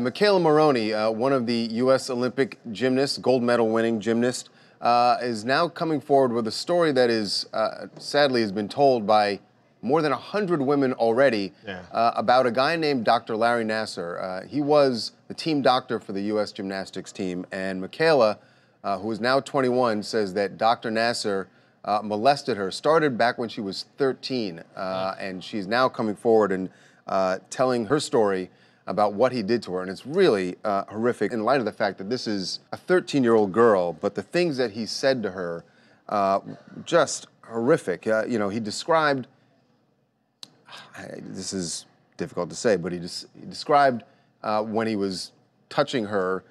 Mckayla Maroney, one of the U.S. Olympic gymnasts, gold medal winning gymnast, is now coming forward with a story that is, sadly, has been told by more than 100 women already about a guy named Dr. Larry Nassar. He was the team doctor for the U.S. gymnastics team, and Mckayla, who is now 21, says that Dr. Nassar molested her, started back when she was 13, and she's now coming forward and telling her story about what he did to her, and it's really horrific in light of the fact that this is a 13-year-old girl, but the things that he said to her, just horrific. You know, he described, this is difficult to say, but he described when he was touching her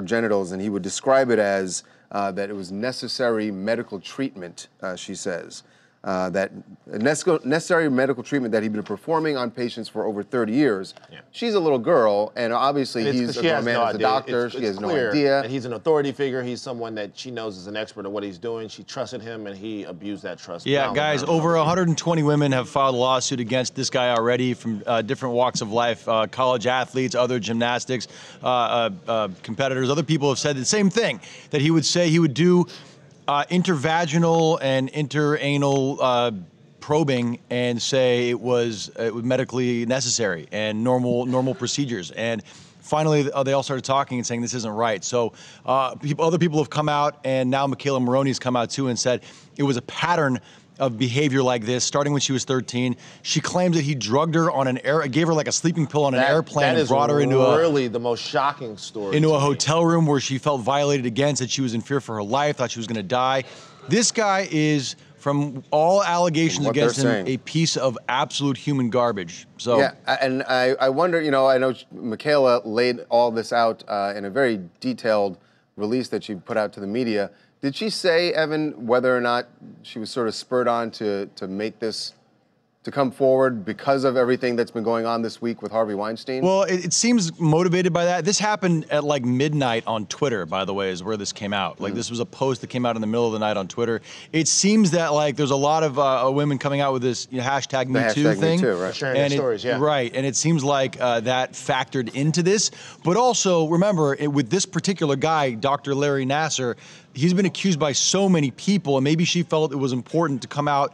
genitals, and he would describe it as that it was necessary medical treatment, she says. That necessary medical treatment that he'd been performing on patients for over 30 years. Yeah. She's a little girl, and obviously he's a grown man, as a doctor. She has no idea. And he's an authority figure. He's someone that she knows is an expert at what he's doing. She trusted him, and he abused that trust. Yeah, guys, over 120 women have filed a lawsuit against this guy already from different walks of life, college athletes, other gymnastics, competitors. Other people have said the same thing, that he would say he would do intervaginal and interanal probing and say it was medically necessary and normal procedures. And finally, they all started talking and saying this isn't right. So other people have come out, and now Mckayla Maroney's come out too and said it was a pattern of behavior like this, starting when she was 13. She claims that he drugged her on gave her like a sleeping pill on an airplane and brought her into really the most shocking story. Into a hotel room where she felt violated against, that she was in fear for her life, thought she was gonna die. This guy is, from all allegations against him, a piece of absolute human garbage. So yeah, and I wonder, you know, I know Mckayla laid all this out in a very detailed release that she put out to the media. Did she say, Evan, whether or not she was sort of spurred on to make this, to come forward because of everything that's been going on this week with Harvey Weinstein? Well, it seems motivated by that. This happened at like midnight on Twitter, by the way, is where this came out. Like this was a post that came out in the middle of the night on Twitter. It seems that like there's a lot of women coming out with this hashtag #MeToo thing. #MeToo, right? Sharing their stories, yeah. Right, and it seems like that factored into this. But also, remember, with this particular guy, Dr. Larry Nassar, he's been accused by so many people, and maybe she felt it was important to come out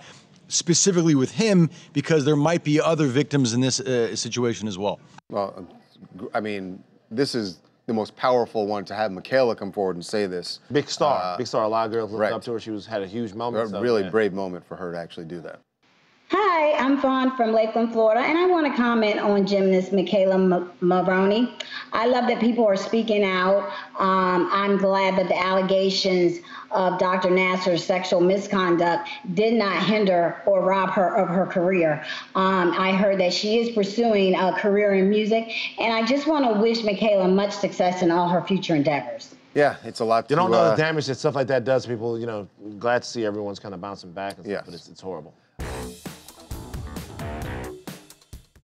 specifically with him because there might be other victims in this situation as well. Well, I mean, this is the most powerful one to have Mckayla come forward and say this. Big star, big star. A lot of girls looked up to her. She had a huge moment. A really brave moment for her to actually do that. Hi, I'm Fawn from Lakeland, Florida, and I want to comment on gymnast Mckayla Maroney. I love that people are speaking out. I'm glad that the allegations of Dr. Nassar's sexual misconduct did not hinder or rob her of her career. I heard that she is pursuing a career in music, and I just want to wish Mckayla much success in all her future endeavors. Yeah, it's a lot. You don't know the damage that stuff like that does to people. You know, glad to see everyone's kind of bouncing back and stuff, but it's horrible.